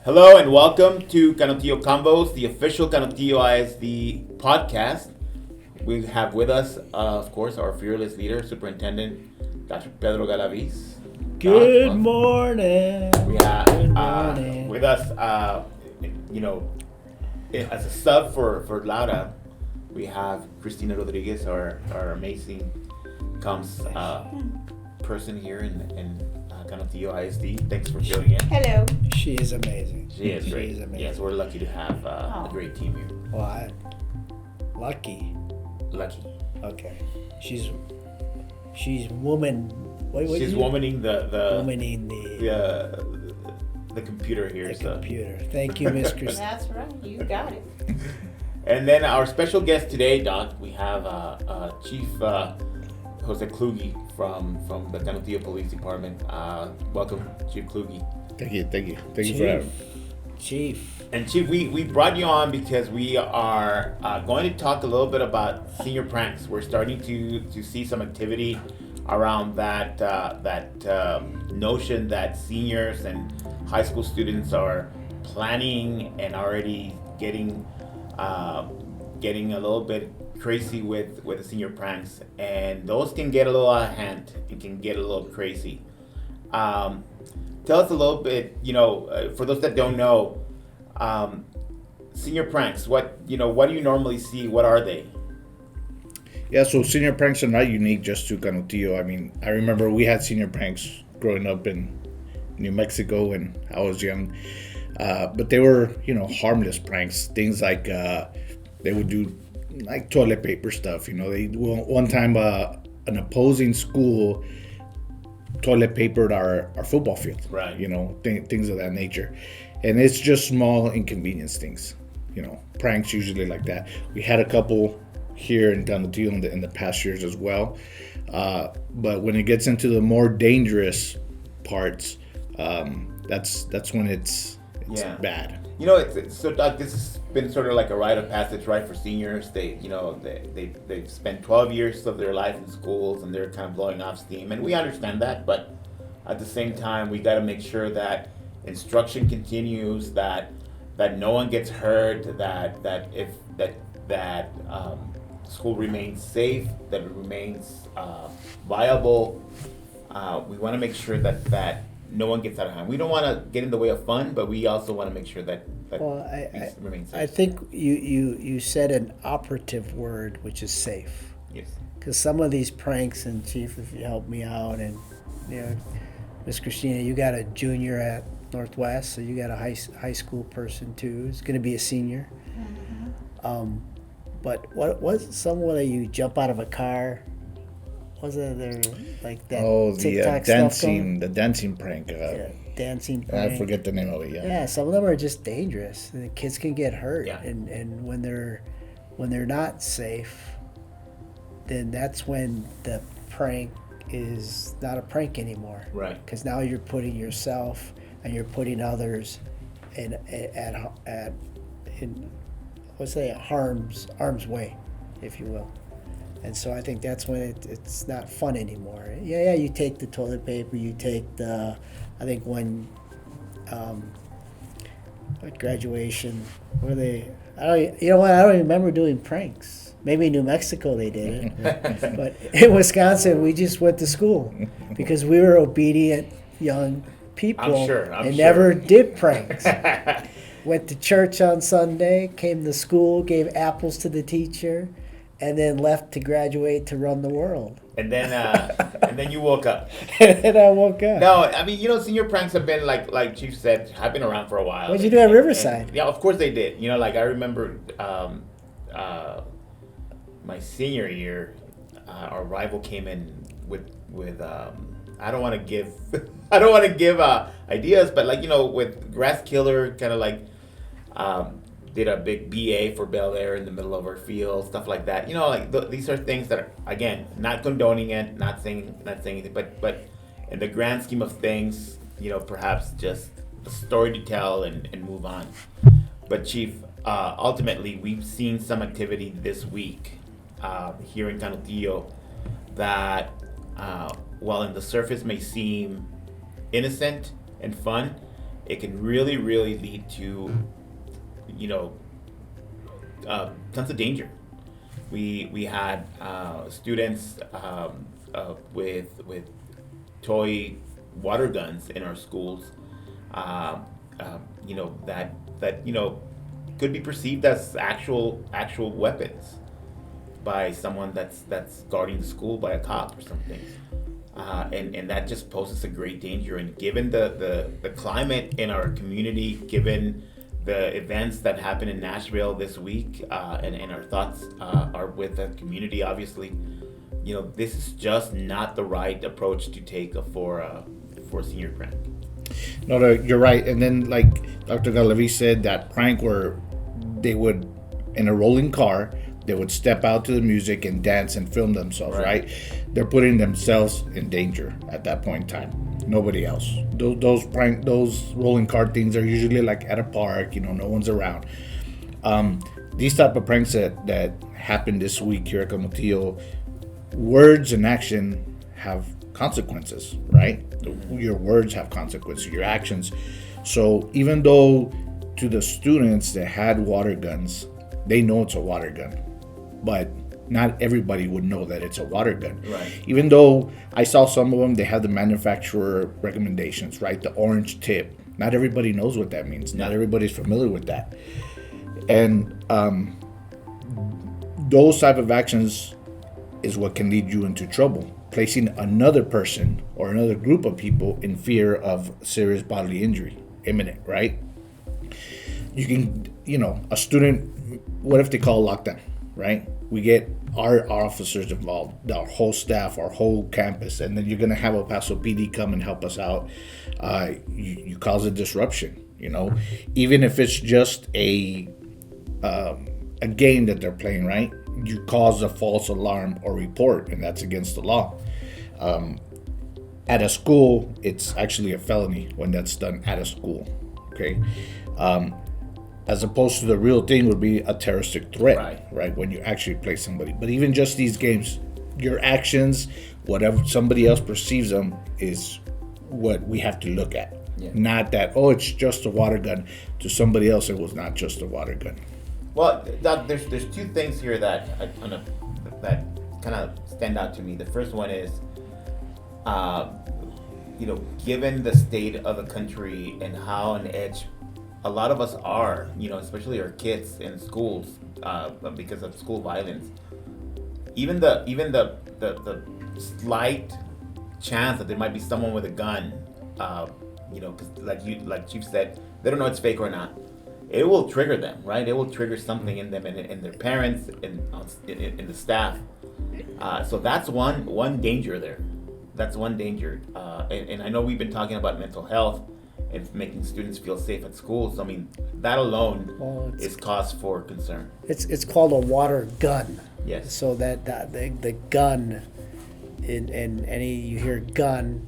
Hello and welcome to Canutillo Convos, the official Canutillo ISD podcast. We have with us, of course, our fearless leader, Superintendent Dr. Pedro Galaviz. Good morning. We have Good morning. with us, as a sub for Laura, we have Cristina Rodriguez, our amazing comms person here in Canutillo ISD. Thanks for filling in. Hello. She is amazing. She is great. She is amazing. Yes, we're lucky to have a great team here. Well, lucky. Lucky. Okay. She's woman. She's womaning womaning the computer here. the computer. Thank you, Miss Christine. That's right. You got it. And then our special guest today, Doc, we have Chief Jose Kluge from the Canutillo Police Department. Welcome, Chief Kluge. Thank you for having me. Chief. And Chief, we brought you on because we are going to talk a little bit about senior pranks. We're starting to see some activity around that notion that seniors and high school students are planning and already getting a little bit crazy with the senior pranks, and those can get a little out of hand. It can get a little crazy. Tell us a little bit, for those that don't know, senior pranks. What do you normally see? What are they? Yeah, so senior pranks are not unique just to Canutillo. I mean, I remember we had senior pranks growing up in New Mexico when I was young. But they were, harmless pranks. Things like they would do like toilet paper stuff. One time an opposing school toilet papered our football field. Right. Things of that nature. And it's just small inconvenience things. Pranks usually like that. We had a couple here in Canutillo in the past years as well. But when it gets into the more dangerous parts, that's when it's bad. So Doc, this has been sort of like a rite of passage, right, for seniors. They've spent 12 years of their life in schools and they're kind of blowing off steam, and we understand that. But at the same time, we got to make sure that instruction continues, that no one gets hurt, that school remains safe, that it remains viable. We want to make sure that no one gets out of hand. We don't want to get in the way of fun, but we also want to make sure that it remains safe. I think you said an operative word, which is safe. Yes. Because some of these pranks, and Chief, if you help me out, and Miss Christina, you got a junior at Northwest, so you got a high school person too. It's going to be a senior. Mm-hmm. But what was someone that you jump out of a car? Wasn't there like that? Oh, TikTok the dancing prank. Dancing prank. I forget the name of it. Yeah, some of them are just dangerous. The kids can get hurt, Yeah. and when they're not safe, then that's when the prank is not a prank anymore. Right. Because now you're putting yourself and you're putting others in harm's way, if you will. And so I think that's when it's not fun anymore. Yeah, you take the toilet paper, you take I think when, at graduation, I don't remember doing pranks. Maybe in New Mexico they did it. But in Wisconsin, we just went to school because we were obedient young people. I'm sure. And never did pranks. Went to church on Sunday, came to school, gave apples to the teacher, and then left to graduate to run the world. And then you woke up. And I woke up. No, I mean, senior pranks have been like Chief said, have been around for a while. What'd you do at Riverside? Yeah, of course they did. I remember my senior year, our rival came in with I don't want to give ideas, but with Grass Killer, kind of did a big BA for Bel Air in the middle of our field, stuff like that. These are things that are, again, not condoning it, not saying anything, but in the grand scheme of things, perhaps just a story to tell and move on. But Chief, ultimately, we've seen some activity this week here in Canutillo that, while in the surface may seem innocent and fun, it can really, really lead to, you know, tons of danger. We had students with toy water guns in our schools, you know, that you know could be perceived as actual weapons by someone that's guarding the school, by a cop or something. And that just poses a great danger. And given the climate in our community, given the events that happened in Nashville this week, and our thoughts are with the community, obviously, you know, this is just not the right approach to take for senior prank. No, you're right. And then, like Dr. Galaviz said, that prank where they would, in a rolling car, they would step out to the music and dance and film themselves, right? They're putting themselves in danger at that point in time. Nobody else. Those rolling car things are usually like at a park, you know, no one's around. These type of pranks that happened this week here at Canutillo, words and action have consequences, right? Your words have consequences, your actions. So even though to the students that had water guns, they know it's a water gun, but not everybody would know that it's a water gun. Right. Even though I saw some of them, they have the manufacturer recommendations, right? The orange tip. Not everybody knows what that means. Not everybody's familiar with that. And those type of actions is what can lead you into trouble, placing another person or another group of people in fear of serious bodily injury, imminent, right? You can, you know, a student, what if they call lockdown, right? We get our officers involved, our whole staff, our whole campus, and then you're going to have El Paso PD come and help us out. You cause a disruption, you know, even if it's just a game that they're playing, right? You cause a false alarm or report, and that's against the law. At a school, it's actually a felony when that's done at a school, okay? As opposed to the real thing would be a terroristic threat, right? When you actually play somebody. But even just these games, your actions, whatever somebody else perceives them, is what we have to look at. Yeah. Not that, oh, it's just a water gun. To somebody else, it was not just a water gun. Well, Doc, there's two things here that kind of stand out to me. The first one is, you know, given the state of the country and how on edge a lot of us are, you know, especially our kids in schools, because of school violence. Even the slight chance that there might be someone with a gun, you know, because like Chief said, they don't know it's fake or not. It will trigger them, right? It will trigger something in them and in their parents and in the staff. So that's one danger there. That's one danger. And I know we've been talking about mental health and making students feel safe at school. So I mean, that alone is cause for concern. It's called a water gun. Yes. So that the gun, in any, you hear gun,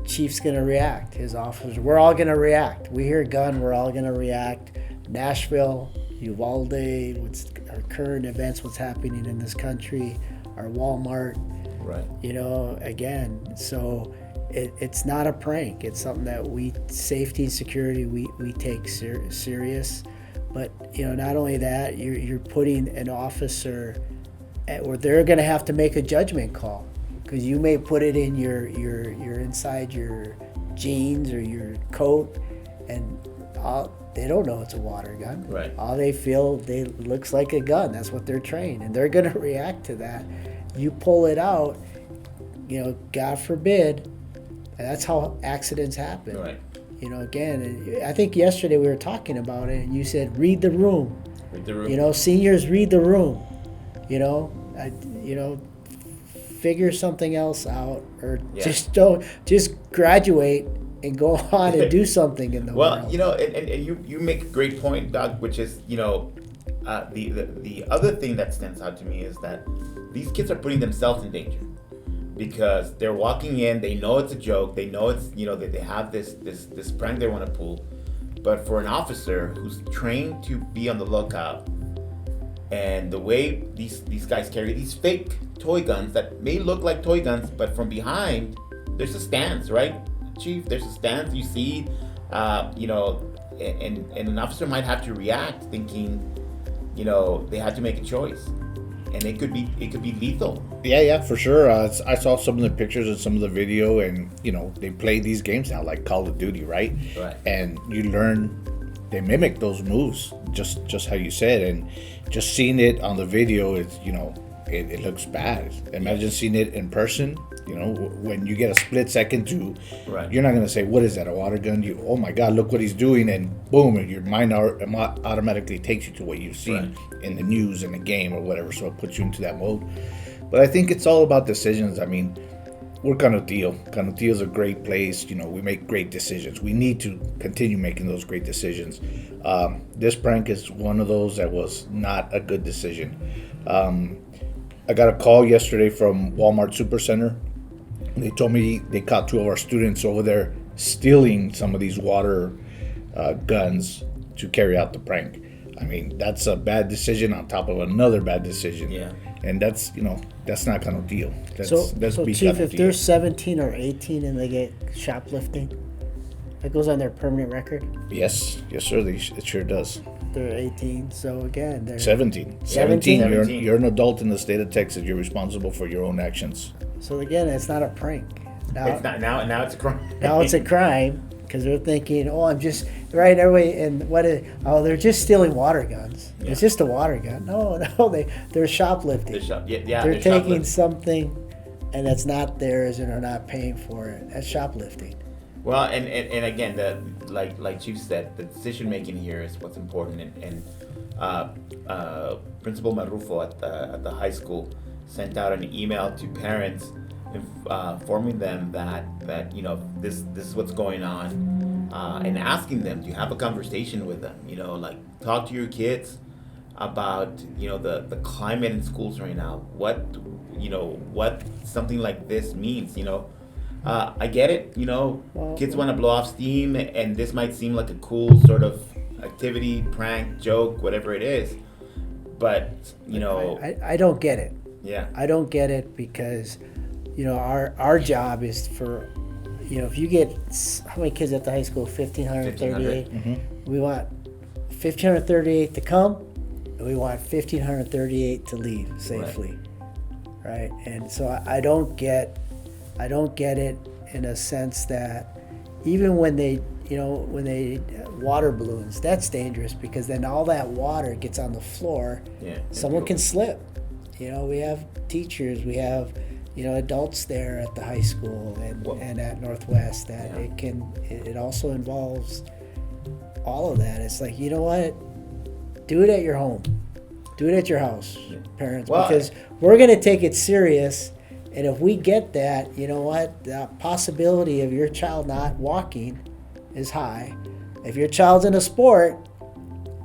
Chief's gonna react. His officers, we're all gonna react. We hear gun, we're all gonna react. Nashville, Uvalde, what's our current events, what's happening in this country, our Walmart. Right. You know, again, so it's not a prank. It's something that safety and security, we take serious. But, you know, not only that, you're putting an officer where they're going to have to make a judgment call, because you may put it in your inside your jeans or your coat, and they don't know it's a water gun. Right. All they feel, looks like a gun. That's what they're trained, and they're going to react to that. You pull it out, you know, God forbid. And that's how accidents happen. Right. You know, again, I think yesterday we were talking about it, and you said, read the room. Read the room. You know, seniors, read the room. You know, figure something else out, or just graduate and go on and do something in the world. Well, you know, and you make a great point, Doc, which is, you know, the other thing that stands out to me is that these kids are putting themselves in danger. Because they're walking in, they know it's a joke, they know it's, you know, that they have this prank they want to pull. But for an officer who's trained to be on the lookout, and the way these guys carry these fake toy guns that may look like toy guns, but from behind, there's a stance, right, Chief? There's a stance. You see you know, and an officer might have to react thinking, you know, they had to make a choice, and it could be lethal. Yeah, for sure. I saw some of the pictures and some of the video, and you know, they play these games now like Call of Duty, right? Right. And you learn, they mimic those moves, just how you said, and just seeing it on the video, it's, you know, it looks bad. Imagine seeing it in person. You know, when you get a split second to, Right. you're not gonna say, "What is that? A water gun?" You, oh my God, look what he's doing, and boom, your mind automatically takes you to what you've seen in the news, in the game, or whatever. So it puts you into that mode. But I think it's all about decisions. I mean, we're Canutillo. Canutillo is a great place. You know, we make great decisions. We need to continue making those great decisions. This prank is one of those that was not a good decision. I got a call yesterday from Walmart Supercenter. They told me they caught 2 of our students over there stealing some of these water guns to carry out the prank. I mean, that's a bad decision on top of another bad decision. Yeah. And that's, you know, that's not Canutillo. So be Chief, if Canutillo. they're 17 or 18 and they get shoplifting, that goes on their permanent record. Yes, sir. It sure does. They're 18, so again, they're 17. 17. You're an adult in the state of Texas. You're responsible for your own actions. So again, it's not a prank. It's not now. It's a crime. Now it's a crime because they're thinking, oh, I'm just right everybody, and they're just stealing water guns. Yeah. It's just a water gun. No, they're shoplifting. They're They're taking shoplifting. something, and that's not theirs, and are not paying for it. That's shoplifting. Well, and again, like Chief said, the decision making here is what's important. And Principal Marrufo at the high school sent out an email to parents, informing them that you know this is what's going on, and asking them to have a conversation with them. You know, like talk to your kids about, you know, the climate in schools right now. What something like this means. You know. I get it, you know, kids want to blow off steam, and this might seem like a cool sort of activity, prank, joke, whatever it is. But, you know, I don't get it. yeah, I don't get it because, you know, our job is for, you know, if you get, how many kids at the high school? 1,538. 1,500. We want 1,538 to come, and we want 1,538 to leave safely, right? And so I don't get it in a sense that even when they water balloons, that's dangerous because then all that water gets on the floor. yeah. Someone can slip. You know, we have teachers, we have, you know, adults there at the high school and at Northwest that it also involves all of that. It's like, you know what? Do it at your home. Do it at your house, parents, because we're going to take it serious. And if we get that, you know what, the possibility of your child not walking is high. If your child's in a sport,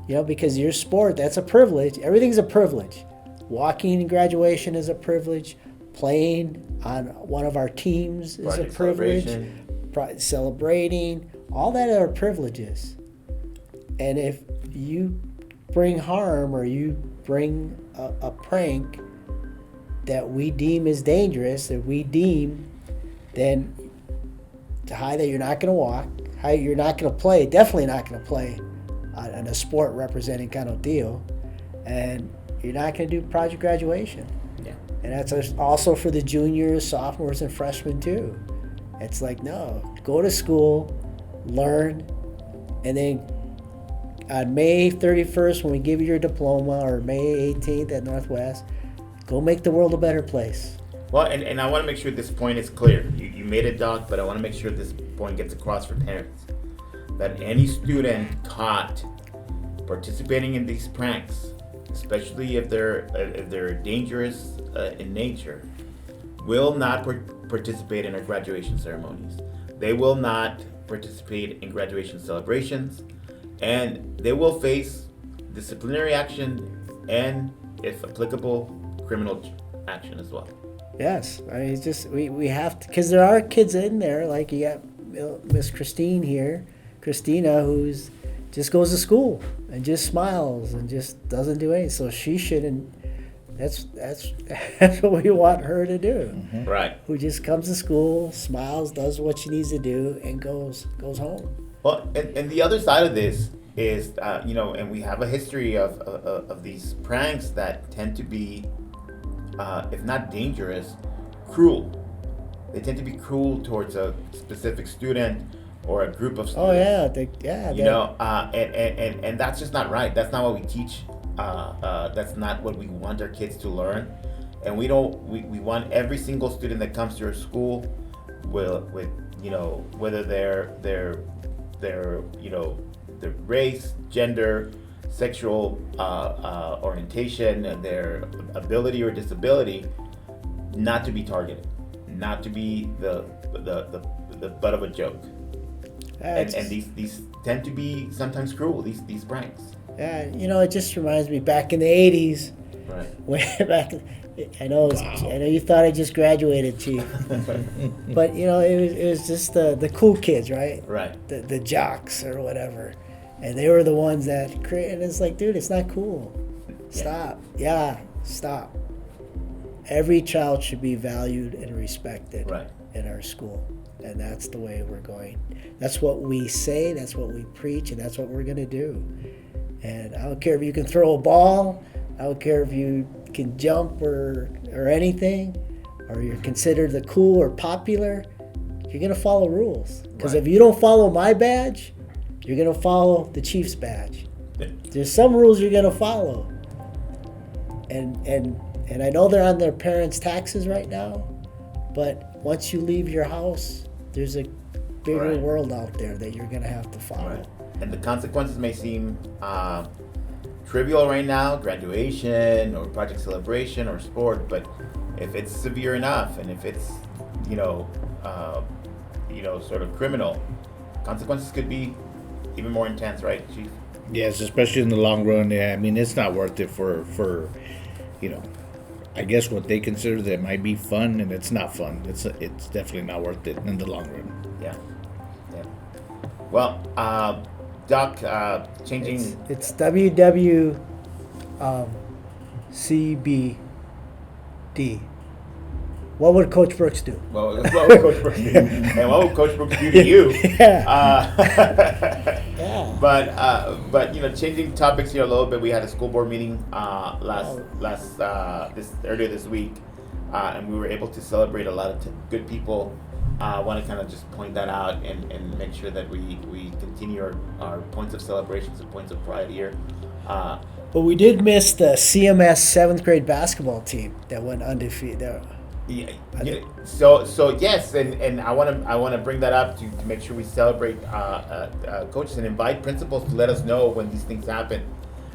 you know, because your sport, that's a privilege. Everything's a privilege. Walking in graduation is a privilege. Playing on one of our teams is Project a privilege. Celebrating, all that are privileges. And if you bring harm or you bring a prank that we deem is dangerous, that we deem, then high that you're not going to walk, high you're not going to play, definitely not going to play on a sport representing Canutillo, and you're not going to do project graduation. Yeah. And that's also for the juniors, sophomores, and freshmen too. It's like, no, go to school, learn, and then on May 31st, when we give you your diploma, or May 18th at Northwest, go make the world a better place. Well, and I want to make sure this point is clear. You made it, Doc, but I want to make sure this point gets across for parents. That any student caught participating in these pranks, especially if they're dangerous in nature, will not participate in our graduation ceremonies. They will not participate in graduation celebrations, and they will face disciplinary action and, if applicable, criminal action as well. Yes, I mean, it's just we have to, because there are kids in there, like you got Miss Christina, who's just goes to school and just smiles and just doesn't do anything. So she shouldn't. That's what we want her to do. Right. Who just comes to school, smiles, does what she needs to do, and goes home. Well, and the other side of this is, and we have a history of these pranks that tend to be, if not dangerous, cruel. They tend to be cruel towards a specific student or a group of students. Oh yeah, And that's just not right. That's not what we teach. That's not what we want our kids to learn. And we want every single student that comes to our school, with whether their race, gender, sexual orientation, and their ability or disability, not to be targeted, not to be the butt of a joke. And these tend to be sometimes cruel. These pranks. Yeah, it just reminds me back in the '80s. Right. Way back. I know you thought I just graduated, Chief. But it was just the cool kids, right? Right. The jocks or whatever, and they were the ones that created. And it's like, dude, it's not cool. Stop. Yeah, stop. Every child should be valued and respected in our school, and that's the way we're going. That's what we say. That's what we preach, and that's what we're gonna do. And I don't care if you can throw a ball. I don't care if you can jump or anything, or you're considered the cool or popular. You're gonna follow rules. Because if you don't follow my badge, you're gonna follow the Chief's badge. There's some rules you're gonna follow. And I know they're on their parents' taxes right now, but once you leave your house, there's a bigger world out there that you're gonna have to follow. Right. And the consequences may seem trivial right now, graduation or project celebration or sport, but if it's severe enough and if it's sort of criminal, consequences could be even more intense, right, Chief? Yes, especially in the long run. Yeah, I mean, it's not worth it for I guess what they consider that might be fun, and it's not fun. It's definitely not worth it in the long run. Yeah. Well, Doc, changing. It's WWCBD. What would Coach Brooks do? Well, what would Coach Brooks do? And what would Coach Brooks do to you? Yeah. But changing topics here a little bit. We had a school board meeting earlier this week, and we were able to celebrate a lot of good people. I want to kind of just point that out and make sure that we continue our points of celebrations and points of pride here. But we did miss the CMS 7th grade basketball team that went undefeated. Yeah. So yes, and I want to bring that up to make sure we celebrate coaches and invite principals to let us know when these things happen.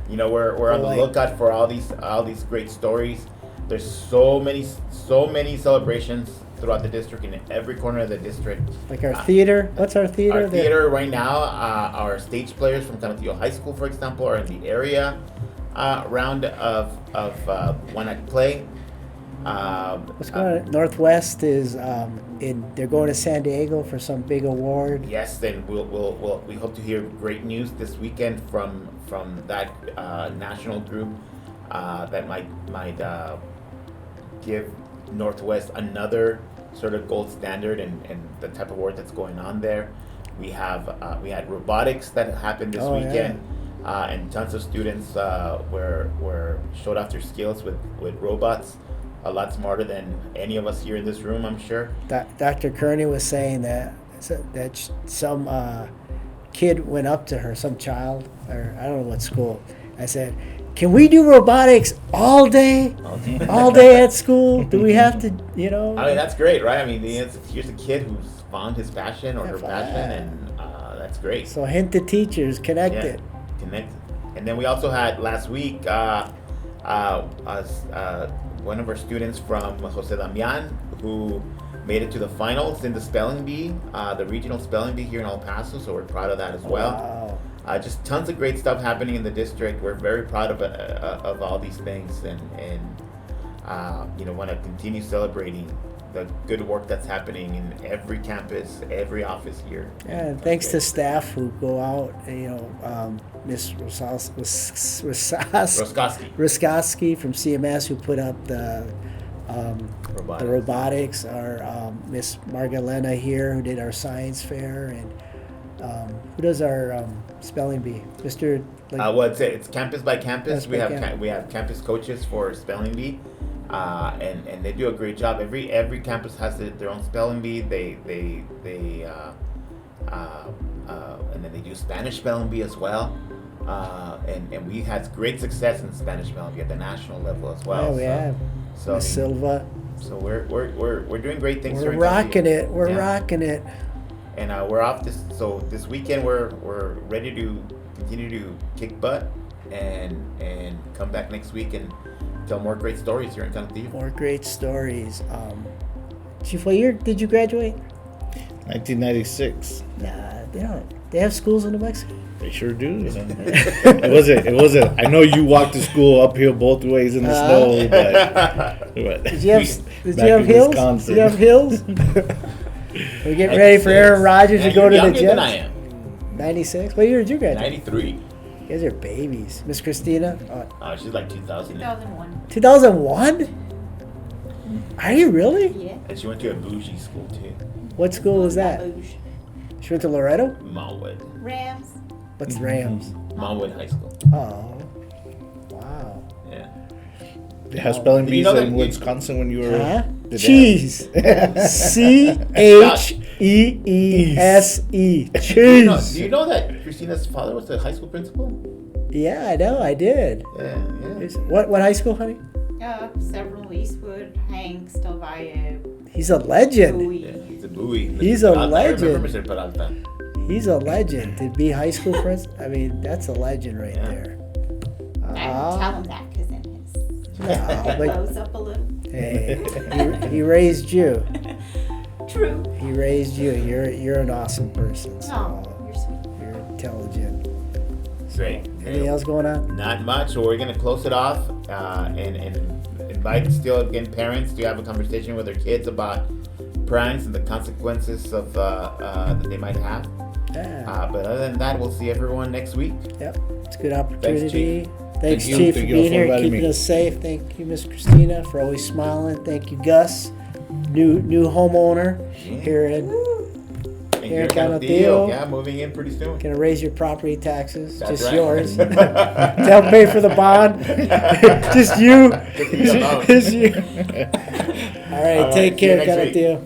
We're on the lookout for all these great stories. There's so many celebrations throughout the district, in every corner of the district. Like our theater. What's our theater? Our theater right now, our stage players from Canutillo High School, for example, are in the area round of one act play. What's going on? Northwest is they're going to San Diego for some big award. Yes, then we hope to hear great news this weekend from that national group that might give Northwest another sort of gold standard and the type of work that's going on there. We had robotics that happened this weekend, and tons of students were showed off their skills with robots. A lot smarter than any of us here in this room, I'm sure. Dr. Kearney was saying that some kid went up to her, some child, or I don't know what school. I said, "Can we do robotics all day? All day at school? Do we have to, I mean, that's great, right? I mean, here's a kid who's found his passion or her passion, and that's great. So hint to teachers, connect it. Connect. And then we also had last week one of our students from Jose Damian who made it to the finals in the spelling bee, the regional spelling bee here in El Paso. So we're proud of that as well. Wow. Just tons of great stuff happening in the district. We're very proud of all these things, and want to continue celebrating the good work that's happening in every campus, every office here. Yeah, and thanks to staff who go out, Miss Roskoski from CMS who put up the robotics, our Miss Margalena here who did our science fair, and Who does our spelling bee? Mr. It's campus by campus. We have campus coaches for spelling bee, and they do a great job. Every campus has their own spelling bee. And then they do Spanish spelling bee as well. And we had great success in Spanish spelling bee at the national level as well. Yeah, we have. So Miss Silva. So we're doing great things. We're rocking it. We're rocking it. And we're off this weekend. We're ready to continue to kick butt and come back next week and tell more great stories here in Canutillo. More great stories. Chief, what year did you graduate? 1996. Nah, they don't. They have schools in New Mexico. They sure do. It wasn't. I know you walked to school uphill both ways in the snow, but did you have hills? Wisconsin. Did you have hills? We're getting ready for Aaron Rodgers to go to the Jets. Than I am. 96. What year did you graduate? 93. You guys are babies. Miss Christina? She's like 2000. 2001. 2001? Are you really? Yeah. And she went to a bougie school too. What school was that? Bouge. She went to Loretto? Malwood. Rams. What's Rams? Malwood High School. Oh. Wow. Yeah. They have spelling Did you bees know in that- Wisconsin when you were. Huh? did they Cheese. CHEESE. Cheese. Do you know that Christina's father was the high school principal? Yeah, I know. I did. Yeah. What high school, honey? Several Eastwood, Hanks, Delvalle, He's a legend. Bowie. Yeah, he's a buoy. He's a I legend. remember Mr. Peralta. He's a legend. To be high school principal, I mean, that's a legend right Yeah. there. I don't tell him that because then No, his but blows up a little. hey, he raised you. True. He raised you. You're an awesome person. So Oh, you're sweet. you're intelligent. Great. Anything else going on? Not much. So we're gonna close it off and invite still again parents to have a conversation with their kids about pranks and the consequences of that they might have. Yeah. But other than that, we'll see everyone next week. Yep. It's a good opportunity. Chief. Thanks, Thank you. Chief, Thank for you being for here, inviting keeping me. us safe. Thank you, Miss Christina, for always smiling. Thank you, Gus, new homeowner here in. And Here you're in gonna Canutillo. deal. Yeah, moving in pretty soon. Gonna raise your property taxes, That's just right. yours. They'll pay for the bond. Just you. Just me alone. Just you. All right, All right, take see you care, next week. Canutillo.